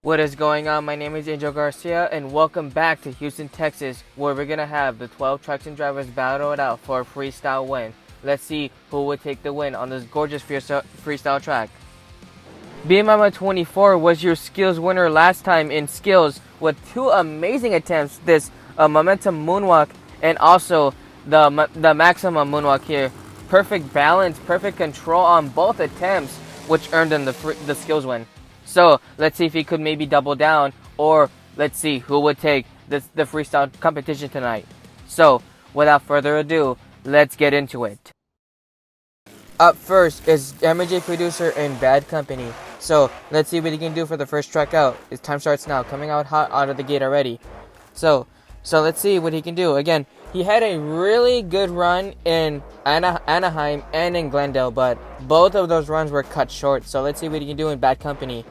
What is going on? My name is Angel Garcia and welcome back to Houston, Texas, where we're going to have the 12 trucks and drivers battle it out for a freestyle win. Let's see who would take the win on this gorgeous freestyle track. BMamba 24 was your skills winner last time in skills with two amazing attempts, this momentum moonwalk and also the maximum moonwalk here. Perfect balance, perfect control on both attempts, which earned him the skills win. So let's see if he could maybe double down, or let's see who would take the freestyle competition tonight. So without further ado, let's get into it. Up first is MJ Producer and Bad Company. So let's see what he can do for the first track out. His time starts now, coming out hot out of the gate already. So let's see what he can do. Again, he had a really good run in Anaheim and in Glendale, but both of those runs were cut short. So let's see what he can do in Bad Company.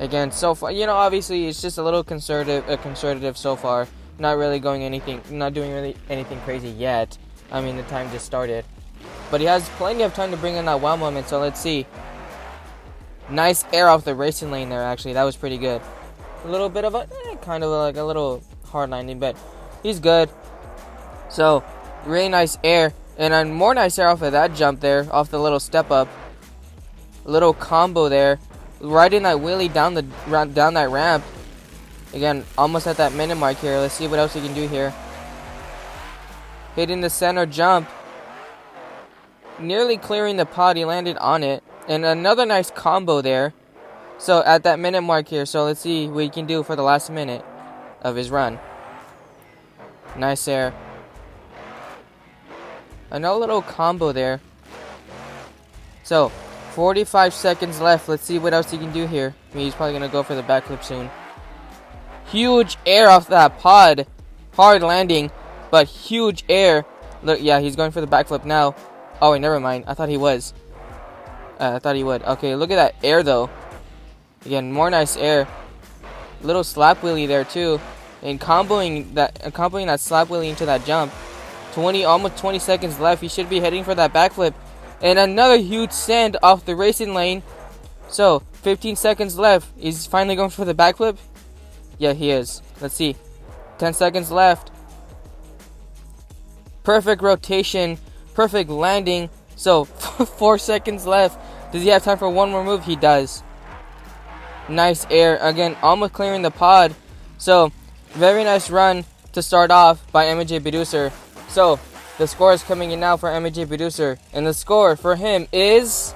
Again, so far, obviously it's just a little conservative so far. Not doing really anything crazy yet. I mean, the time just started. But he has plenty of time to bring in that wow moment, so let's see. Nice air off the racing lane there, actually. That was pretty good. A little bit of kind of like a little hard landing, but he's good. So, really nice air. And a more nice air off of that jump there, off the little step up. A little combo there. Riding that wheelie down that ramp. Again, almost at that minute mark here. Let's see what else he can do here. Hitting the center jump. Nearly clearing the pod, he landed on it. And another nice combo there. So at that minute mark here, so let's see what he can do for the last minute of his run. Nice air. Another little combo there. So 45 seconds left. Let's see what else he can do here. I mean, he's probably going to go for the backflip soon. Huge air off that pod. Hard landing, but huge air. Look, yeah, he's going for the backflip now. Oh, wait, never mind. I thought he was. I thought he would. Okay, look at that air, though. Again, more nice air. Little slap wheelie there, too. And comboing that slap wheelie into that jump. Almost 20 seconds left. He should be heading for that backflip. And another huge send off the racing lane. So, 15 seconds left. He's finally going for the backflip. Yeah, he is. Let's see. 10 seconds left. Perfect rotation. Perfect landing. So, 4 seconds left. Does he have time for one more move? He does. Nice air. Again, almost clearing the pod. So, very nice run to start off by MJ Producer. So, the score is coming in now for MJ Producer. And the score for him is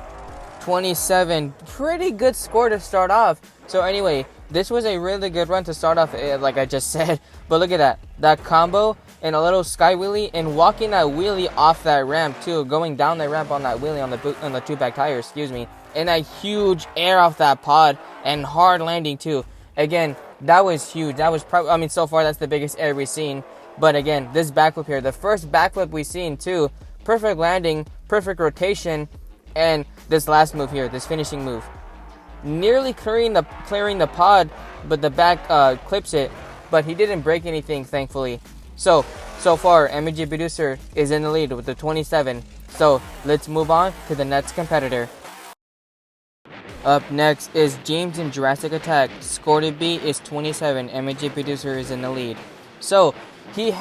27. Pretty good score to start off. So anyway, this was a really good run to start off, like I just said. But look at that. That combo and a little sky wheelie and walking that wheelie off that ramp too. Going down the ramp on that wheelie on the two back tires, excuse me. And a huge air off that pod and hard landing too. Again, that was huge. That was probably, so far that's the biggest air we've seen. But again, this backflip here, the first backflip we've seen too. Perfect landing, perfect rotation, and this last move here, this finishing move. Nearly clearing the pod, but the back clips it. But he didn't break anything, thankfully. So far, MJ Producer is in the lead with the 27. So let's move on to the next competitor. Up next is James in Jurassic Attack. Score to beat is 27. MJ Producer is in the lead. So James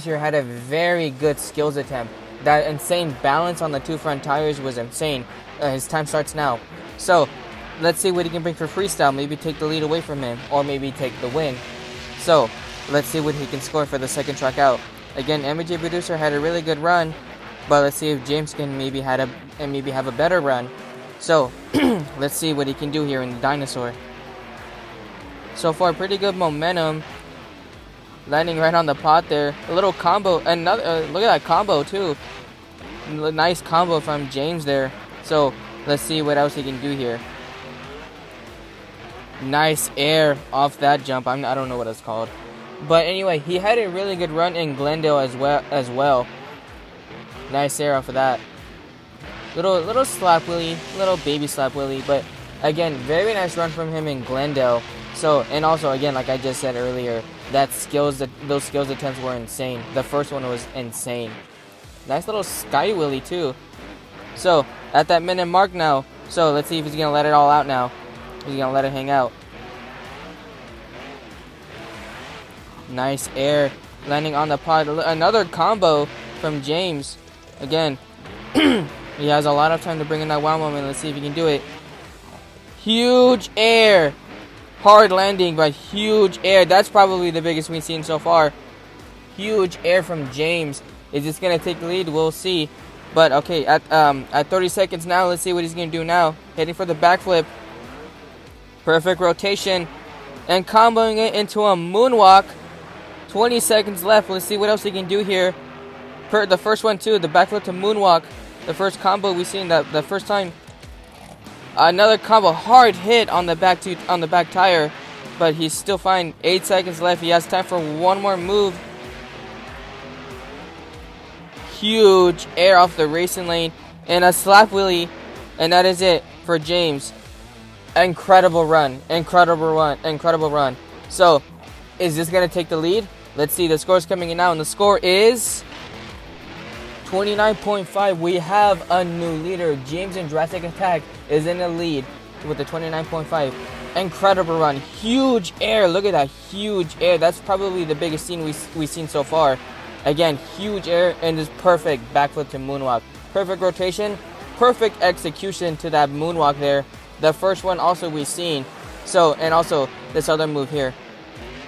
here had a very good skills attempt. That insane balance on the two front tires was insane. His time starts now. So, let's see what he can bring for freestyle. Maybe take the lead away from him, or maybe take the win. So, let's see what he can score for the second track out. Again, MJ Producer had a really good run, but let's see if James can maybe have a better run. So, let's see what he can do here in the Dinosaur. So far, pretty good momentum. Landing right on the pot there. A little combo. Another look at that combo too. Nice combo from James there. So let's see what else he can do here. Nice air off that jump. I don't know what it's called. But anyway, he had a really good run in Glendale as well. Nice air off of that. Little slap wheelie, little baby slap wheelie. But again, very nice run from him in Glendale. So, and also again, like I just said earlier, those skills attempts were insane. The first one was insane. Nice little sky wheelie too. So at that minute mark now. So let's see if he's gonna let it all out now. He's gonna let it hang out. Nice air landing on the pod. Another combo from James. Again, he has a lot of time to bring in that wow moment. Let's see if he can do it. Huge air. Hard landing, but huge air. That's probably the biggest we've seen so far. Huge air from James. Is this going to take the lead? We'll see. But okay, at 30 seconds now, let's see what he's going to do now. Heading for the backflip. Perfect rotation. And comboing it into a moonwalk. 20 seconds left. Let's see what else he can do here. The first one too, the backflip to moonwalk. The first combo we've seen the first time. Another combo, hard hit on the back tire, but he's still fine. 8 seconds left. He has time for one more move. Huge air off the racing lane and a slap wheelie, and that is it for James. Incredible run, incredible run, incredible run. So, is this gonna take the lead? Let's see. The score's coming in now, and the score is 29.5. We have a new leader. James in Jurassic Attack is in the lead with the 29.5. Incredible run. Huge air. Look at that. Huge air. That's probably the biggest scene we've seen so far. Again, huge air and just perfect backflip to moonwalk. Perfect rotation. Perfect execution to that moonwalk there. The first one also we've seen. So, and also this other move here.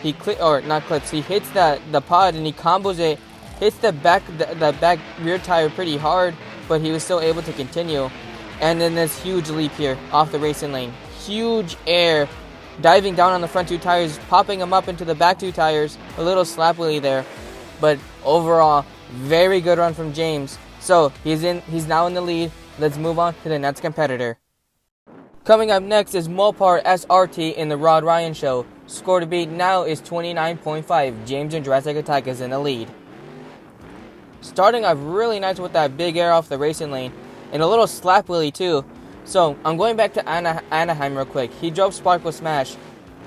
He he hits the pod and he combos it. Hits the back rear tire pretty hard, but he was still able to continue. And then this huge leap here off the racing lane. Huge air, diving down on the front two tires, popping them up into the back two tires. A little slap wheelie there, but overall, very good run from James. So he's now in the lead. Let's move on to the next competitor. Coming up next is Mopar SRT in the Rod Ryan Show. Score to beat now is 29.5. James in Jurassic Attack is in the lead. Starting off really nice with that big air off the racing lane. And a little slap wheelie too. So, I'm going back to Anaheim real quick. He drove Sparkle Smash.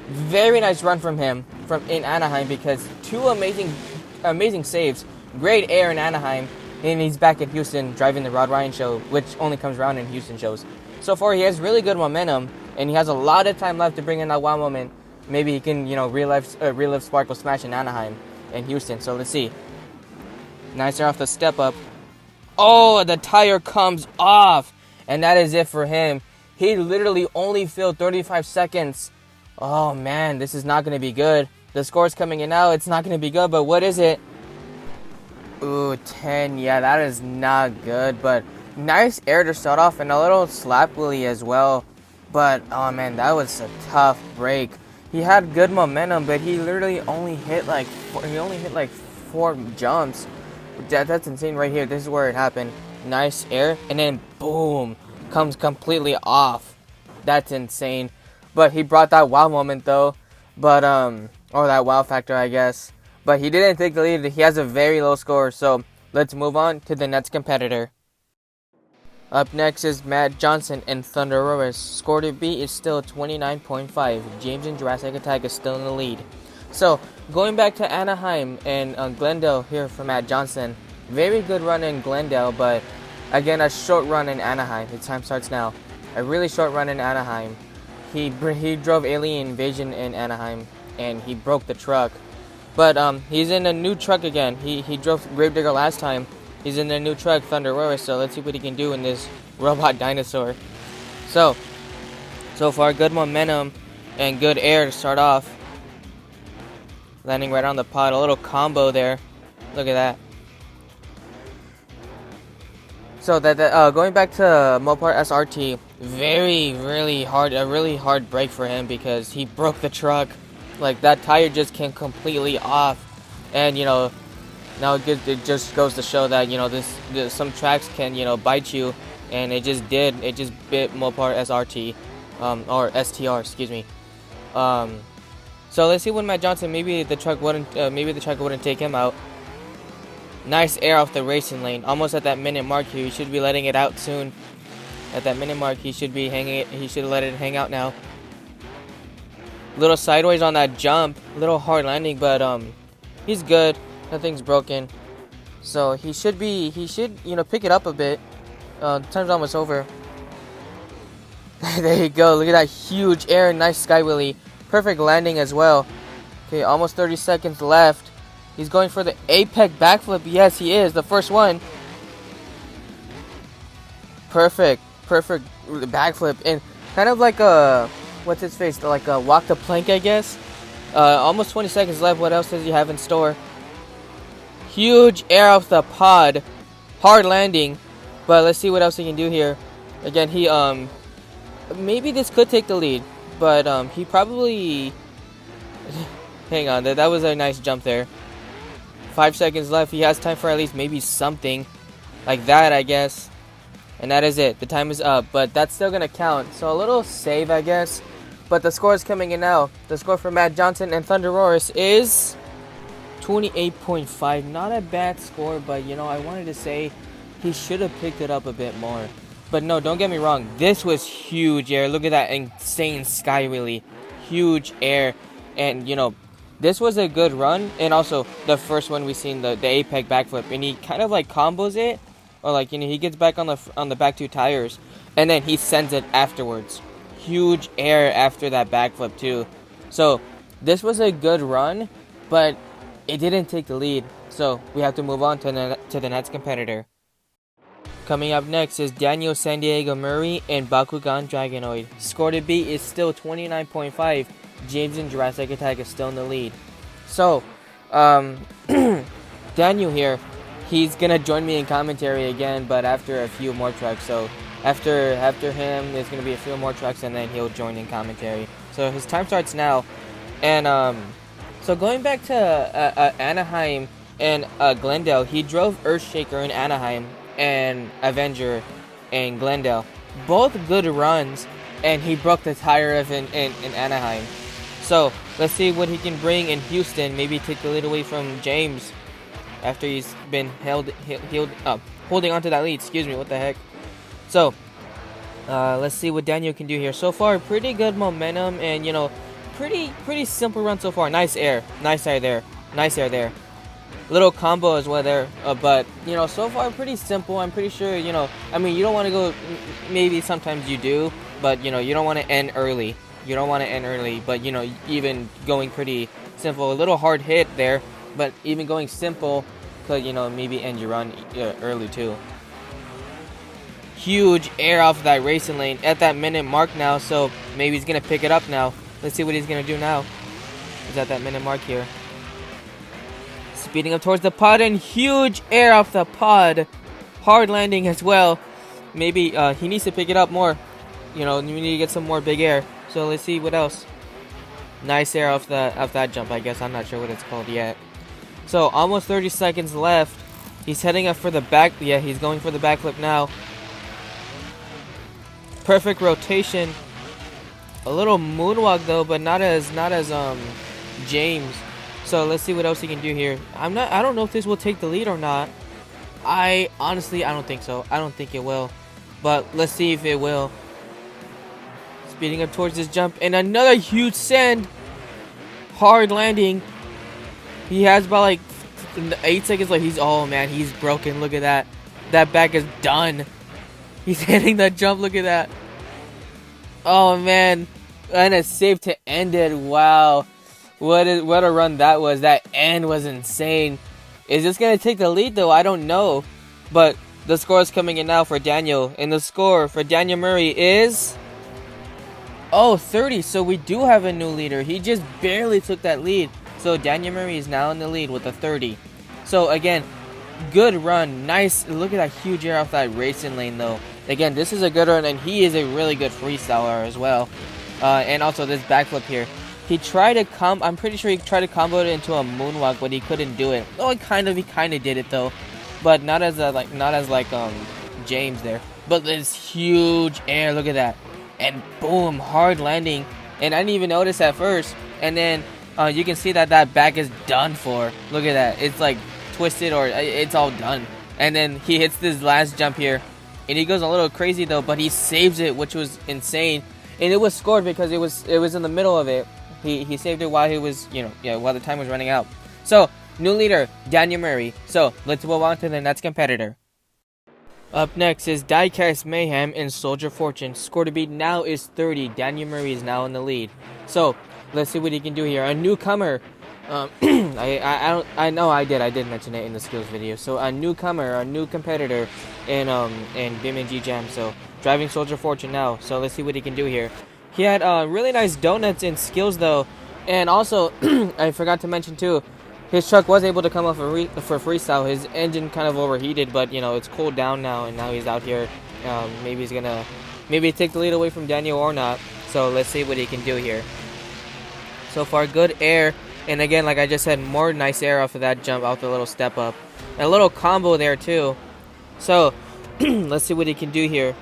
Very nice run from him in Anaheim because two amazing saves. Great air in Anaheim. And he's back in Houston driving the Rod Ryan Show, which only comes around in Houston shows. So far, he has really good momentum. And he has a lot of time left to bring in that wow moment. Maybe he can, relive Sparkle Smash in Anaheim and Houston. So, let's see. Nice air off the step up. Oh, the tire comes off. And that is it for him. He literally only filled 35 seconds. Oh, man, this is not going to be good. The score's coming in now. It's not going to be good, but what is it? Ooh, 10. Yeah, that is not good, but nice air to start off and a little slap wheelie as well. But, oh, man, that was a tough break. He had good momentum, but he literally only hit like 4 jumps. That's insane right here. This is where it happened. Nice air, and then boom, comes completely off. That's insane. But he brought that wow moment though. But or that wow factor, I guess. But he didn't take the lead. He has a very low score. So let's move on to the next competitor. Up next is Matt Johnson and Thunder Roars. Score to beat is still 29.5. James in Jurassic Attack is still in the lead. So, going back to Anaheim and Glendale here for Matt Johnson. Very good run in Glendale, but again, a short run in Anaheim. His time starts now. A really short run in Anaheim. He drove Alien Invasion in Anaheim, and he broke the truck. But he's in a new truck again. He drove Gravedigger last time. He's in a new truck, Thunder Roars, so let's see what he can do in this robot dinosaur. So far, good momentum and good air to start off. Landing right on the pod, a little combo there. Look at that. So going back to Mopar SRT, a really hard break for him because he broke the truck. Like that tire just came completely off, and now it just goes to show that some tracks can bite you, and it just did. It just bit Mopar SRT, or STR, excuse me. So let's see when Matt Johnson, maybe the truck wouldn't take him out. Nice air off the racing lane, almost at that minute mark here. He should be letting it out soon. At that minute mark, he should let it hang out now. Little sideways on that jump, little hard landing, but he's good. Nothing's broken, so he should pick it up a bit. Time's almost over. There you go. Look at that huge air. Nice sky wheelie. Perfect landing as well. Okay, almost 30 seconds left. He's going for the apex backflip. Yes, he is. The first one. Perfect. Perfect backflip. And kind of like a, what's his face? Like a walk the plank, I guess. Almost 20 seconds left. What else does he have in store? Huge air off the pod. Hard landing. But let's see what else he can do here. Again, he, maybe this could take the lead. But, he probably... Hang on, that was a nice jump there. 5 seconds left. He has time for at least maybe something. Like that, I guess. And that is it. The time is up. But that's still going to count. So a little save, I guess. But the score is coming in now. The score for Matt Johnson and Thunderoris is 28.5. Not a bad score, but, you know, I wanted to say he should have picked it up a bit more. But no, don't get me wrong. This was huge air. Look at that insane sky wheelie. Huge air. And, you know, this was a good run. And also, the first one we seen, the apex backflip. And he kind of, like, combos it. Or, like, you know, he gets back on the back two tires. And then he sends it afterwards. Huge air after that backflip, too. So, this was a good run. But it didn't take the lead. So, we have to move on to the next competitor. Coming up next is Daniel San Diego Murray and Bakugan Dragonoid. Score to beat is still 29.5. James and Jurassic Attack is still in the lead. So, Daniel here, he's gonna join me in commentary again, but after a few more tracks. So, after him, there's gonna be a few more tracks, and then he'll join in commentary. So his time starts now, and so going back to Anaheim and Glendale, he drove Earthshaker in Anaheim and Avenger in Glendale. Both good runs, and he broke the tire in Anaheim. So, let's see what he can bring in Houston. Maybe take the lead away from James after he's been holding on to that lead. Excuse me, what the heck. So, let's see what Daniel can do here. So far, pretty good momentum and, you know, pretty simple run so far. Nice air. Nice air there. Nice air there. Little combo as well there, but, you know, so far pretty simple. I'm pretty sure, you know, I mean, you don't want to go, maybe sometimes you do, but, you know, you don't want to end early. You don't want to end early, but, you know, even going pretty simple. A little hard hit there, but even going simple could, you know, maybe end your run early too. Huge air off of that racing lane at that minute mark now, so maybe he's going to pick it up now. Let's see what he's going to do now. He's at that minute mark here. Speeding up towards the pod, and huge air off the pod. Hard landing as well. Maybe he needs to pick it up more. You know, we need to get some more big air. So let's see what else. Nice air off that jump, I guess. I'm not sure what it's called yet. So almost 30 seconds left. He's heading up for the back. Yeah, he's going for the backflip now. Perfect rotation. A little moonwalk though, but not as James. So let's see what else he can do here. I don't know if this will take the lead or not. I don't think so. I don't think it will. But let's see if it will. Speeding up towards this jump, and another huge send. Hard landing. He has about like 8 seconds left. Oh man, he's broken. Look at that. That back is done. He's hitting that jump. Look at that. Oh man. And a save to end it. Wow. What a run that was. That end was insane. Is this going to take the lead, though? I don't know. But the score is coming in now for Daniel. And the score for Daniel Murray is... 30. So we do have a new leader. He just barely took that lead. So Daniel Murray is now in the lead with a 30. So again, good run. Nice. Look at that huge air off that racing lane, though. Again, this is a good run. And he is a really good freestyler as well. And also this backflip here. He tried to I'm pretty sure he tried to combo it into a moonwalk, but he couldn't do it. Oh, he kind of did it though, but not as James there. But this huge air, look at that, and boom, hard landing. And I didn't even notice at first. And then you can see that back is done for. Look at that, it's like twisted or it's all done. And then he hits this last jump here, and he goes a little crazy though, but he saves it, which was insane. And it was scored because it was in the middle of it. He saved it while he was, while the time was running out. So, new leader, Daniel Murray. So, let's move on to the next competitor. Up next is Diecast Mayhem and Soldier Fortune. Score to beat now is 30. Daniel Murray is now in the lead. So let's see what he can do here. A newcomer. I know I did mention it in the skills video. So a newcomer, a new competitor in Beamng Jam. So driving Soldier Fortune now. So let's see what he can do here. He had really nice donuts in skills though, and also I forgot to mention too. His truck was able to come off for freestyle. His engine kind of overheated, but you know it's cooled down now, and now he's out here. Maybe he's gonna take the lead away from Daniel or not. So let's see what he can do here. So far, good air, and again, like I just said, more nice air off of that jump, off the little step up, and a little combo there too. So let's see what he can do here.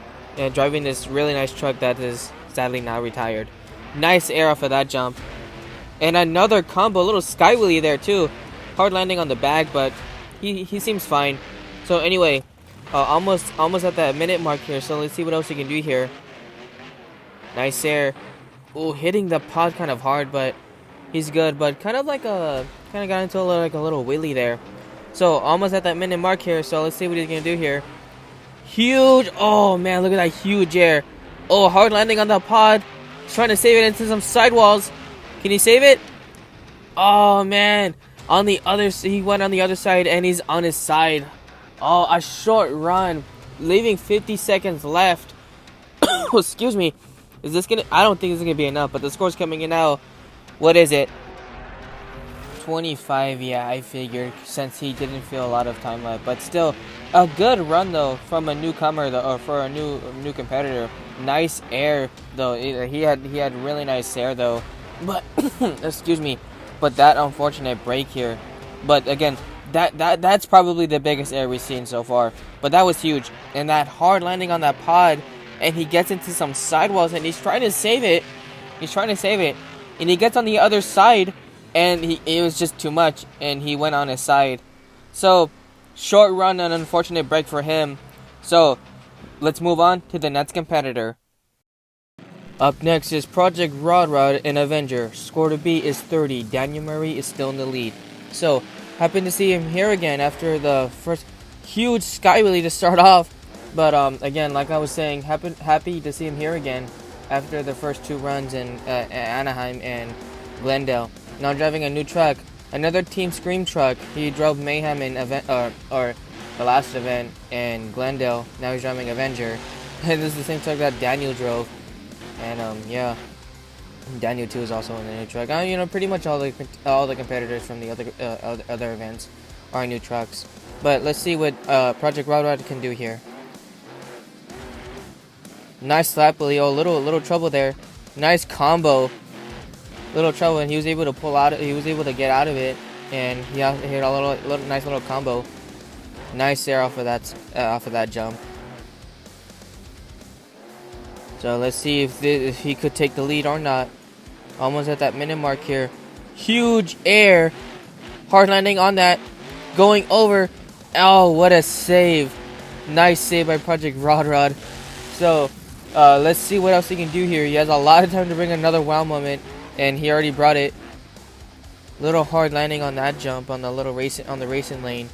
Driving this really nice truck that is sadly now retired. Nice air off of that jump. And another combo, a little sky wheelie there too. Hard landing on the bag, but he seems fine. So anyway, almost at that minute mark here. So let's see what else he can do here. Nice air. Ooh, hitting the pod kind of hard, but he's good. But kind of got into a little wheelie there. So almost at that minute mark here. So let's see what he's gonna do here. Huge. Oh man, look at that huge air. Oh, hard landing on the pod. He's trying to save it into some sidewalls. Can he save it? Oh man, he went on the other side and he's on his side. Oh, a short run, leaving 50 seconds left. Excuse me. Is this gonna? I don't think this is gonna be enough, but the score's coming in now. What is it? 25. Yeah, I figured since he didn't feel a lot of time left, but still a good run though from a newcomer though, or for a new competitor. Nice air though. He had really nice air though. But excuse me, but that unfortunate break here. But again, that's probably the biggest air we've seen so far. But that was huge, and that hard landing on that pod, and he gets into some sidewalls, and he's trying to save it. And he gets on the other side, and it was just too much, and he went on his side. So short run, an unfortunate break for him. So let's move on to the next competitor. Up next is Project Rod and Avenger. Score to beat is 30. Daniel Murray is still in the lead. So, happy to see him here again after the first huge sky wheelie to start off. But again, like I was saying, happy to see him here again after the first two runs in Anaheim and Glendale. Now driving a new truck, another Team Scream truck. He drove Mayhem in or the last event in Glendale. Now he's driving Avenger, and this is the same truck that Daniel drove. And yeah, Daniel 2 is also in the new truck. Pretty much all the competitors from the other events are in new trucks. But let's see what Project Rod can do here. Nice slap, Leo. Little trouble there. Nice combo. Little trouble, and he was able to pull out. He was able to get out of it, and he hit a nice little combo. Nice air off of that jump. So let's see if he could take the lead or not. Almost at that minute mark here. Huge air. Hard landing on that. Going over. Oh, what a save. Nice save by Project Rod. So let's see what else he can do here. He has a lot of time to bring another wow moment, and he already brought it. Little hard landing on that jump on the racing lane.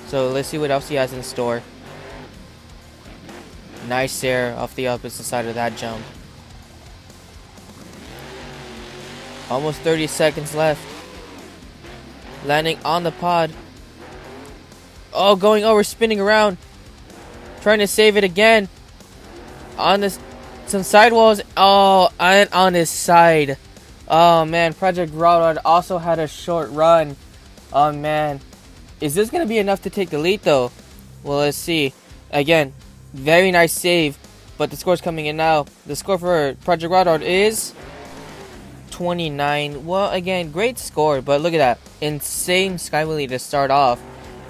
So let's see what else he has in store. Nice air off the opposite side of that jump. Almost 30 seconds left. Landing on the pod. Oh, going over, spinning around. Trying to save it again. On some sidewalls. Oh, and on his side. Oh, man. Project Rod also had a short run. Oh, man. Is this going to be enough to take the lead, though? Well, let's see. Again, very nice save, but the score's coming in now. The score for Project Rod is 29. Well, again, great score, but look at that. Insane sky wheelie to start off.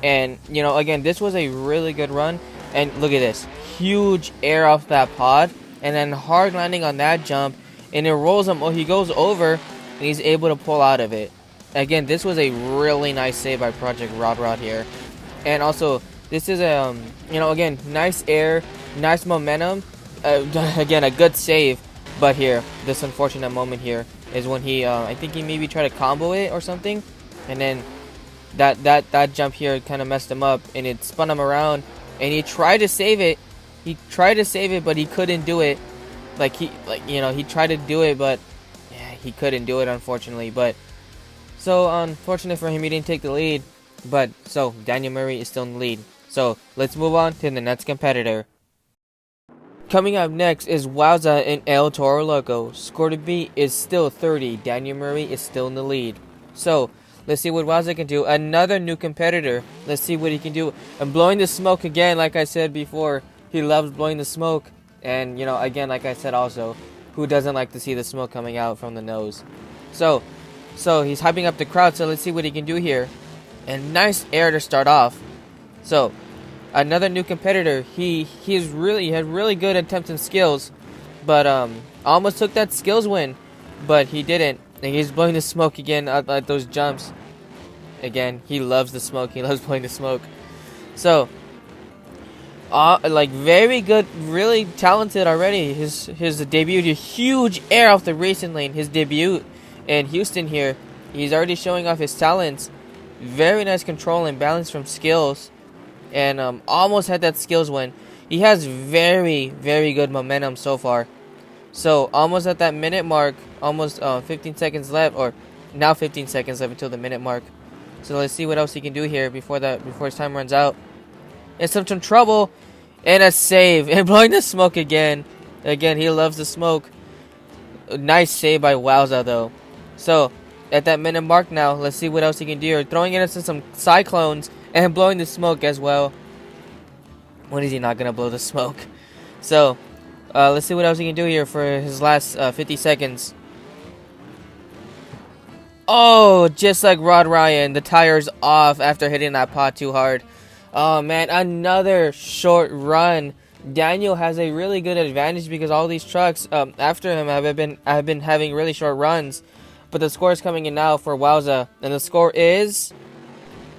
And, again, this was a really good run. And look at this. Huge air off that pod, and then hard landing on that jump, and it rolls him. Oh, he goes over, and he's able to pull out of it. Again, this was a really nice save by Project Rod here. And also, this is again, nice air, nice momentum. Again, a good save. But here, this unfortunate moment here is when he, I think he maybe tried to combo it or something, and then that jump here kind of messed him up, and it spun him around, and he tried to save it. He tried to save it, but he couldn't do it. He tried to do it, but yeah, he couldn't do it, unfortunately. But so unfortunate for him, he didn't take the lead. But so Daniel Murray is still in the lead. So let's move on to the next competitor. Coming up next is Wowza and El Toro Loco. Score to beat is still 30. Daniel Murray is still in the lead. So let's see what Wowza can do. Another new competitor. Let's see what he can do. And blowing the smoke again, like I said before. He loves blowing the smoke. And, again, like I said also, who doesn't like to see the smoke coming out from the nose? So he's hyping up the crowd. So let's see what he can do here. And nice air to start off. So another new competitor. He had really good attempts and skills, but almost took that skills win, but he didn't. And he's blowing the smoke again at those jumps. Again, he loves the smoke. He loves blowing the smoke. So, very good, really talented already. His debut, a huge air off the racing lane. His debut in Houston here. He's already showing off his talents. Very nice control and balance from skills. And almost had that skills win. He has very, very good momentum so far. So almost at that minute mark, almost 15 seconds left, or now 15 seconds left until the minute mark. So let's see what else he can do here before his time runs out. And some trouble, and a save, and blowing the smoke again. Again, he loves the smoke. Nice save by Wowza though. So at that minute mark now, let's see what else he can do here. Throwing it into some cyclones. And blowing the smoke as well. When is he not going to blow the smoke? So, let's see what else he can do here for his last 50 seconds. Oh, just like Rod Ryan, the tire's off after hitting that pot too hard. Oh, man, another short run. Daniel has a really good advantage because all these trucks after him have been having really short runs. But the score is coming in now for Wowza. And the score is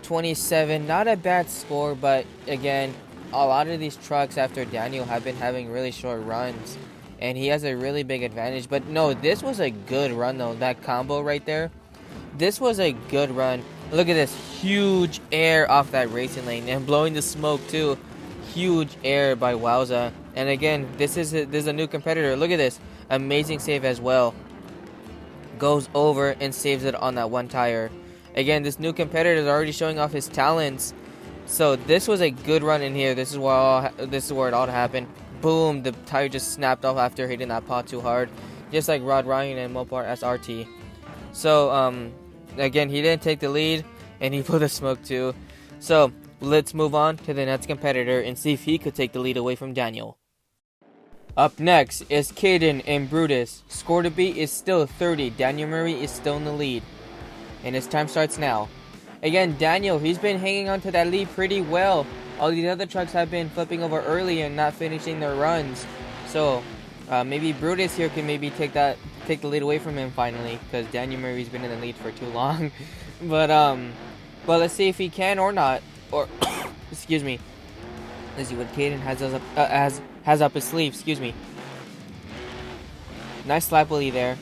27. Not a bad score, but again, a lot of these trucks after Daniel have been having really short runs, and he has a really big advantage. But no, this was a good run though. That combo right there, this was a good run. Look at this huge air off that racing lane and blowing the smoke too. Huge air by Wowza. And again, this is a new competitor. Look at this amazing save as well. Goes over and saves it on that one tire. Again, this new competitor is already showing off his talents. So this was a good run in here. This is where it all happened. Boom, the tire just snapped off after hitting that pot too hard. Just like Rod Ryan and Mopar SRT. So, again, he didn't take the lead, and he blew the smoke too. So, let's move on to the next competitor and see if he could take the lead away from Daniel. Up next is Kayden and Brutus. Score to beat is still 30. Daniel Murray is still in the lead. And his time starts now. Again, Daniel, he's been hanging on to that lead pretty well. All these other trucks have been flipping over early and not finishing their runs. So, maybe Brutus here can maybe take the lead away from him finally, because Daniel Murray's been in the lead for too long. But let's see if he can or not. Or, excuse me. Let's see what Kayden has up his sleeve. Excuse me. Nice slap wheelie there.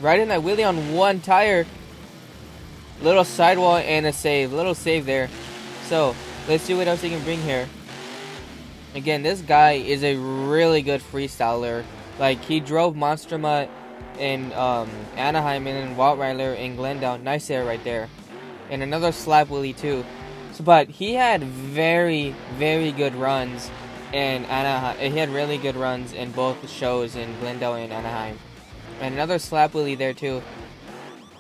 Right in that wheelie on one tire. Little sidewall and a save. Little save there. So, let's see what else he can bring here. Again, this guy is a really good freestyler. Like, he drove Monster Mutt in Anaheim and then Waltweiler in Glendale. Nice air right there. And another slap wheelie too. So, but he had very, very good runs in Anaheim. He had really good runs in both shows in Glendale and Anaheim. And another slap wheelie there too.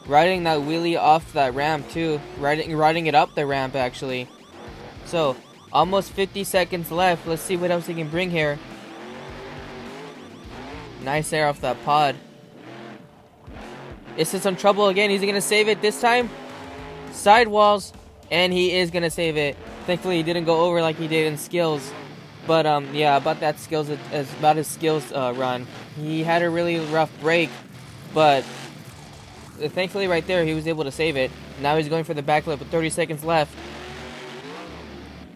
Riding that wheelie off that ramp too. Riding it up the ramp actually. So, almost 50 seconds left. Let's see what else he can bring here. Nice air off that pod. It's in some trouble again. He's going to save it this time. Sidewalls. And he is going to save it. Thankfully, he didn't go over like he did in skills. But, yeah, about his skills run. He had a really rough break. But, thankfully right there, he was able to save it. Now he's going for the backflip with 30 seconds left.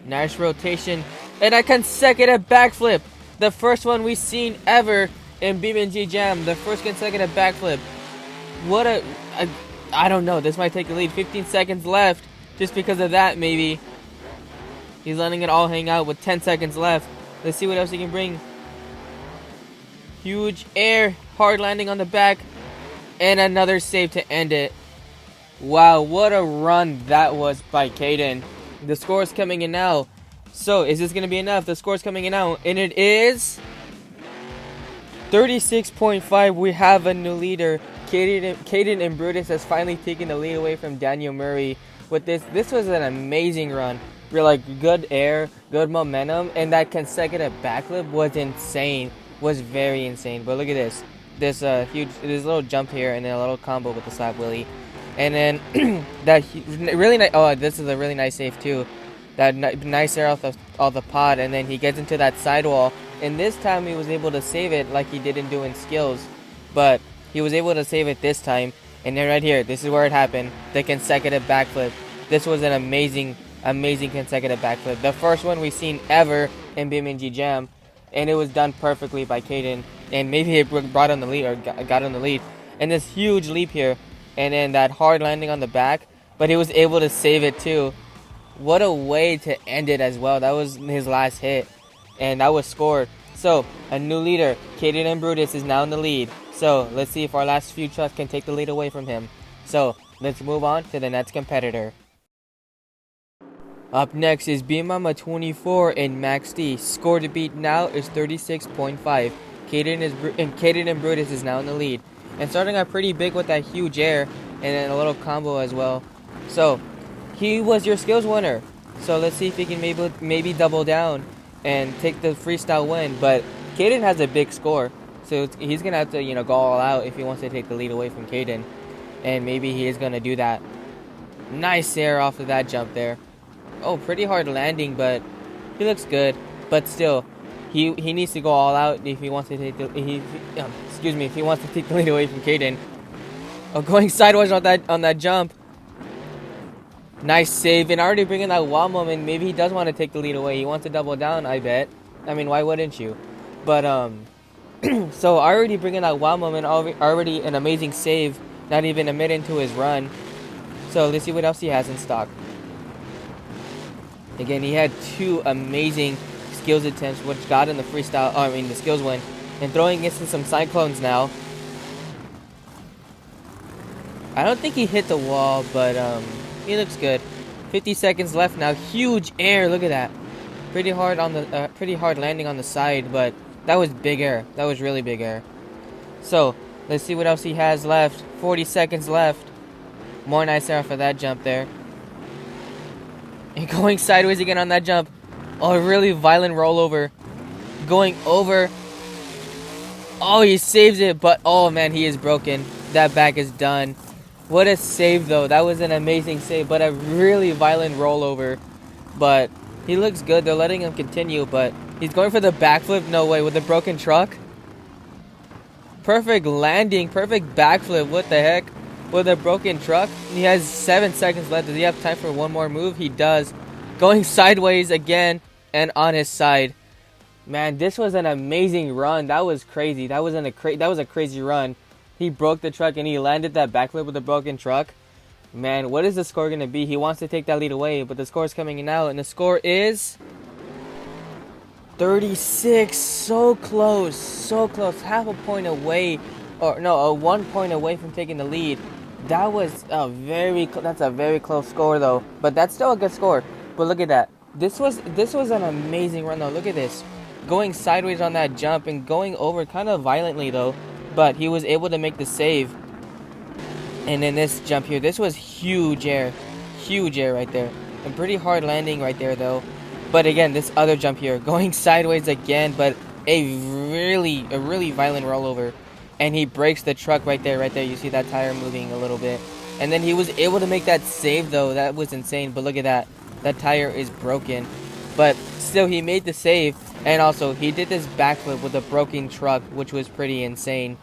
Nice rotation. And a consecutive backflip. The first one we've seen ever in BMng Jam. The first consecutive backflip. What I don't know. This might take the lead. 15 seconds left. Just because of that, maybe. He's letting it all hang out with 10 seconds left. Let's see what else he can bring. Huge air, hard landing on the back, and another save to end it. Wow, what a run that was by Kayden. The score is coming in now. So, is this going to be enough? The score is coming in now, and it is 36.5. We have a new leader. Kayden and Brutus has finally taken the lead away from Daniel Murray. With this was an amazing run. We're like good air, good momentum, and that consecutive backflip was insane. Was very insane. But look at this. This little jump here, and then a little combo with the slap wheelie. And then that really nice. Oh, this is a really nice save too. That nice air off the pod, and then he gets into that sidewall. And this time he was able to save it like he didn't do in skills, but he was able to save it this time. And then right here, this is where it happened. The consecutive backflip. This was an amazing consecutive backflip. The first one we've seen ever in BMng Jam, and it was done perfectly by Kayden. And maybe it brought on the lead or got on the lead. And this huge leap here. And then that hard landing on the back, but he was able to save it too. What a way to end it as well. That was his last hit, and that was scored. So, a new leader, Kayden and Brutus, is now in the lead. So, let's see if our last few trucks can take the lead away from him. So, let's move on to the next competitor. Up next is BMamba 24 and Max D. Score to beat now is 36.5. Kayden and Brutus is now in the lead. And starting out pretty big with that huge air, and then a little combo as well. So, he was your skills winner. So let's see if he can maybe double down and take the freestyle win. But Kayden has a big score, so he's gonna have to go all out if he wants to take the lead away from Kayden. And maybe he is gonna do that. Nice air off of that jump there. Oh, pretty hard landing, but he looks good. But still, he needs to go all out if he wants to take the if he wants to take the lead away from Kayden. Oh, going sideways on that jump. Nice save, and already bringing that wow moment. Maybe he does want to take the lead away. He wants to double down, I bet. I mean, why wouldn't you? But so already bringing that wow moment. Already an amazing save. Not even a minute into his run. So let's see what else he has in stock. Again, he had two amazing skills attempts, which got in the freestyle. The skills win. And throwing into some cyclones now. I don't think he hit the wall, but he looks good. 50 seconds left now. Huge air. Look at that. Pretty hard landing on the side, but that was big air. That was really big air. So let's see what else he has left. 40 seconds left. More nice air for that jump there. And going sideways again on that jump. Oh, a really violent rollover. Going over. Oh, he saves it, but oh man, he is broken. That back is done. What a save though. That was an amazing save, but a really violent rollover. But he looks good. They're letting him continue, but he's going for the backflip. No way, with a broken truck. Perfect landing, perfect backflip. What the heck? With a broken truck. He has 7 seconds left. Does he have time for one more move? He does. Going sideways again and on his side. Man, this was an amazing run. That was crazy. That was a crazy run. He broke the truck and he landed that backflip with a broken truck. Man, what is the score going to be? He wants to take that lead away, but the score is coming in now, and the score is 36. So close. So close. Half a point away. Or no, 1 point away from taking the lead. That was that's a very close score though. But that's still a good score. But look at that. This was an amazing run though. Look at this. Going sideways on that jump and going over kind of violently though, but he was able to make the save. And then this jump here, this was huge air right there, and pretty hard landing right there though. But again, this other jump here, going sideways again, but a really violent rollover, and he breaks the truck right there. You see that tire moving a little bit, and then he was able to make that save though. That was insane. But look at that tire is broken, but still he made the save. And also, he did this backflip with a broken truck, which was pretty insane.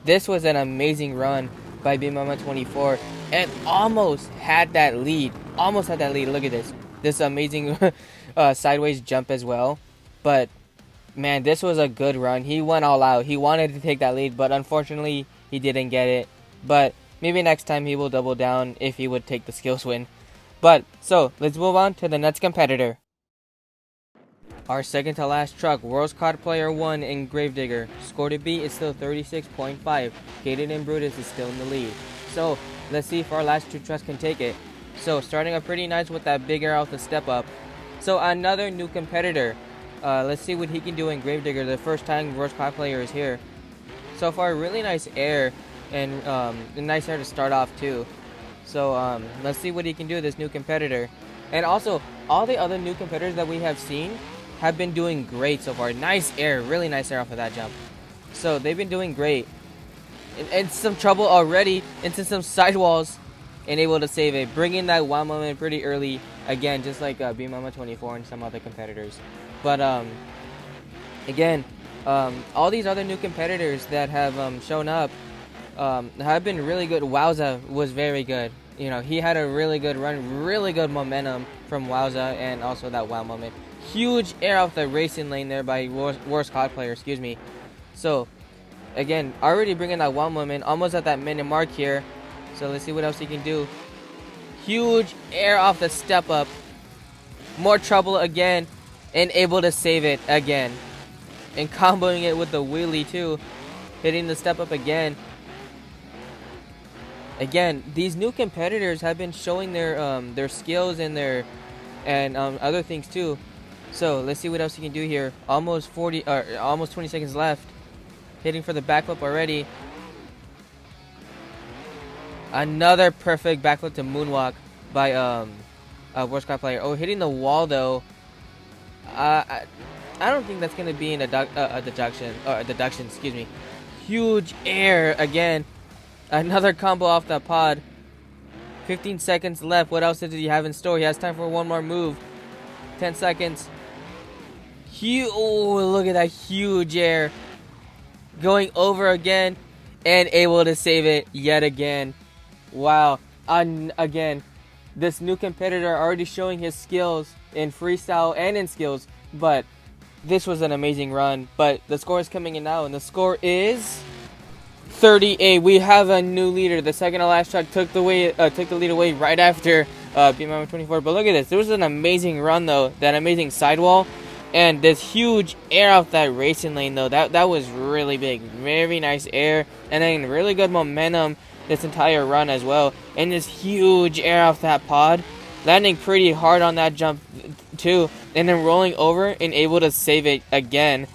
This was an amazing run by BMamba 24, and almost had that lead. Look at this. This amazing sideways jump as well. But, man, this was a good run. He went all out. He wanted to take that lead, but unfortunately, he didn't get it. But maybe next time he will double down if he would take the skills win. But so let's move on to the next competitor. Our second to last truck, World's Card Player 1 in Gravedigger. Score to beat is still 36.5. Kayden and Brutus is still in the lead. So let's see if our last two trucks can take it. So starting up pretty nice with that big air out the step up. So another new competitor. Let's see what he can do in Gravedigger. The first time World's Card Player is here. So far, really nice air and a nice air to start off too. So let's see what he can do, this new competitor. And also, all the other new competitors that we have seen have been doing great so far. Nice air, really nice air off of that jump. So they've been doing great. And some trouble already into some sidewalls and able to save it. Bringing that wow moment pretty early. Again, just like BMamba 24 and some other competitors. But again, all these other new competitors that have shown up have been really good. Wowza was very good. You know, he had a really good run, really good momentum from Wowza, and also that wow moment. Huge air off the racing lane there by worst COD player, excuse me. So, again, already bringing that wow moment, almost at that minute mark here. So let's see what else he can do. Huge air off the step up. More trouble again, and able to save it again. And comboing it with the wheelie too. Hitting the step up again. Again, these new competitors have been showing their skills and their other things too. So let's see what else he can do here. Almost 20 seconds left. Hitting for the backflip already. Another perfect backflip to moonwalk by worst card player. Oh, hitting the wall though. I don't think that's gonna be a deduction. Excuse me. Huge air again. Another combo off the pod. 15 seconds left. What else does he have in store? He has time for one more move. 10 seconds. Oh, look at that huge air. Going over again and able to save it yet again. Wow. Again, this new competitor already showing his skills in freestyle and in skills, but this was an amazing run. But the score is coming in now, and the score is 38. We have a new leader. The second to last truck took the lead away right after BMamba 24. But look at this. This was an amazing run though. That amazing sidewall. And this huge air off that racing lane though. That was really big. Very nice air. And then really good momentum this entire run as well. And this huge air off that pod. Landing pretty hard on that jump too. And then rolling over and able to save it again.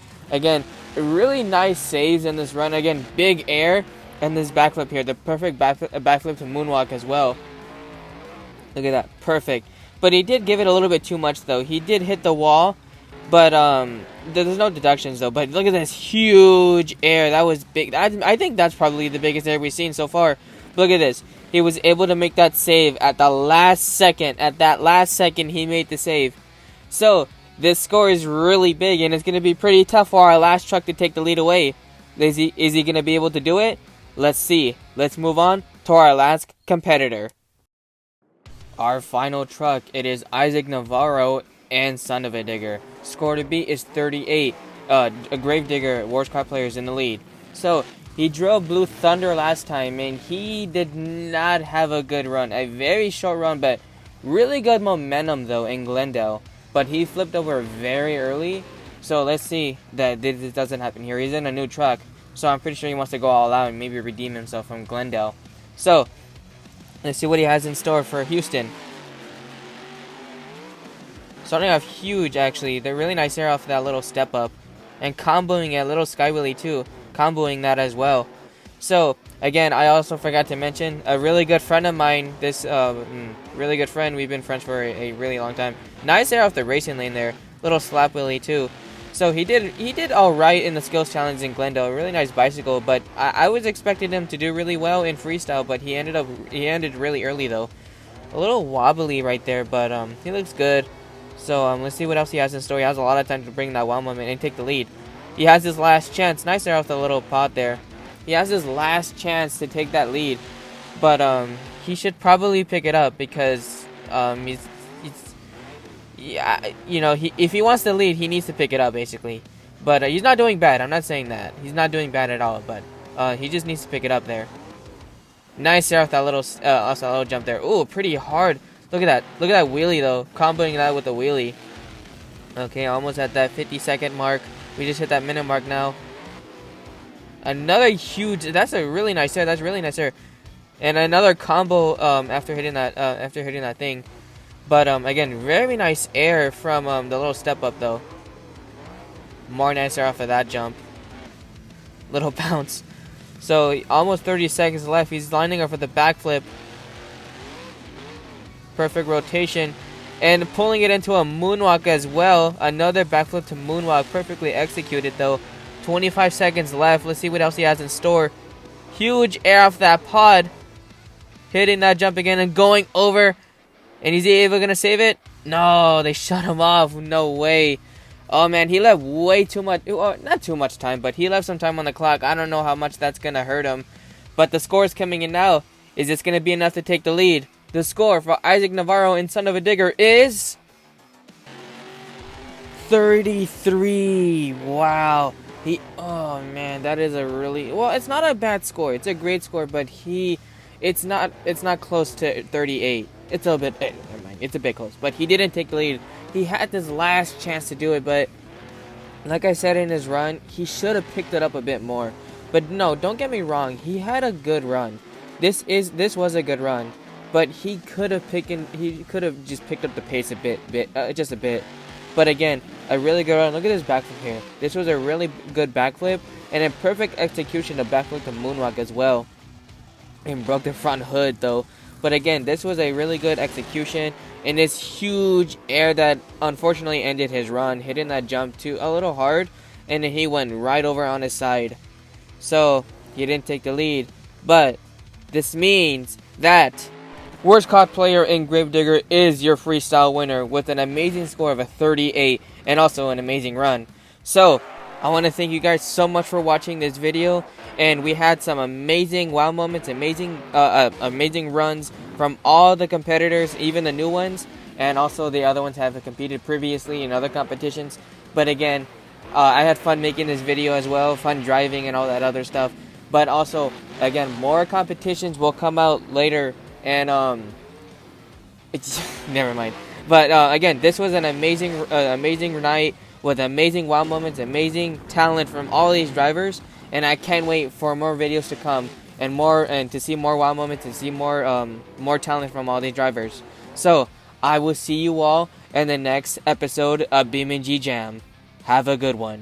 Really nice saves in this run. Again, big air and this backflip here. The perfect backflip to moonwalk as well. Look at that. Perfect. But he did give it a little bit too much though. He did hit the wall. But there's no deductions though. But look at this huge air. That was big. I think that's probably the biggest air we've seen so far. Look at this. He was able to make that save at the last second. At that last second, he made the save. So this score is really big, and it's going to be pretty tough for our last truck to take the lead away. Is he going to be able to do it? Let's see. Let's move on to our last competitor. Our final truck, it is Isaac Navarro and Son of a Digger. Score to beat is 38. A Gravedigger, worst card players in the lead. So he drove Blue Thunder last time, and he did not have a good run. A very short run, but really good momentum though in Glendale. But he flipped over very early. So let's see that this doesn't happen here. He's in a new truck. So I'm pretty sure he wants to go all out and maybe redeem himself from Glendale. So let's see what he has in store for Houston. Starting off huge actually. They're really nice air off that little step up. And comboing a little sky wheelie too. Comboing that as well. So again, I also forgot to mention a really good friend of mine. This really good friend. We've been friends for a really long time. Nice air off the racing lane there. Little slap wheelie too. So he did all right in the skills challenge in Glendale. Really nice bicycle, but I was expecting him to do really well in freestyle, but he ended really early though. A little wobbly right there, but he looks good. So let's see what else he has in store. He has a lot of time to bring that wow moment and take the lead. He has his last chance. Nice air off the little pod there. He has his last chance to take that lead, but he should probably pick it up because if he wants to lead, he needs to pick it up basically. But he's not doing bad. I'm not saying that he's not doing bad at all, but he just needs to pick it up there. Nice air off that little jump there. Ooh, pretty hard Look at that. Look at that wheelie, though. Comboing that with a wheelie. Okay, almost at that 50-second mark. We just hit that minute mark now. Another huge... That's a really nice air. That's really nice air. And another combo after hitting that thing. But again, very nice air from the little step up, though. More nice air off of that jump. Little bounce. So almost 30 seconds left. He's lining up for the backflip. Perfect rotation. And pulling it into a moonwalk as well. Another backflip to moonwalk. Perfectly executed, though. 25 seconds left. Let's see what else he has in store. Huge air off that pod. Hitting that jump again and going over. And is he ever going to save it? No, they shut him off. No way. Oh, man, he left way too much. Well, not too much time, but he left some time on the clock. I don't know how much that's going to hurt him. But the score is coming in now. Is this going to be enough to take the lead? The score for Isaac Navarro and Son of a Digger is 33. Wow. Oh, man, that is a really... Well, it's not a bad score. It's a great score, but it's not close to 38. It's a bit... never mind. It's a bit close. But he didn't take the lead. He had this last chance to do it, but like I said in his run, he should have picked it up a bit more. But no, don't get me wrong. He had a good run. This was a good run, but he could have just picked up the pace just a bit. But again, a really good run. Look at this backflip here. This was a really good backflip and a perfect execution of backflip to moonwalk as well. And broke the front hood though. But again, this was a really good execution. And this huge air that unfortunately ended his run, hitting that jump too a little hard, and then he went right over on his side. So he didn't take the lead. But this means that Worst Caught Player in Gravedigger is your freestyle winner with an amazing score of a 38 and also an amazing run. So I want to thank you guys so much for watching this video. And we had some amazing wow moments, amazing runs from all the competitors, even the new ones, and also the other ones have competed previously in other competitions. But again, I had fun making this video as well, fun driving and all that other stuff. But also, again, more competitions will come out later, and never mind. But again, this was an amazing night with amazing wow moments, amazing talent from all these drivers. And I can't wait for more videos to come and to see more wow moments and see more talent from all these drivers. So I will see you all in the next episode of Beamng Jam. Have a good one.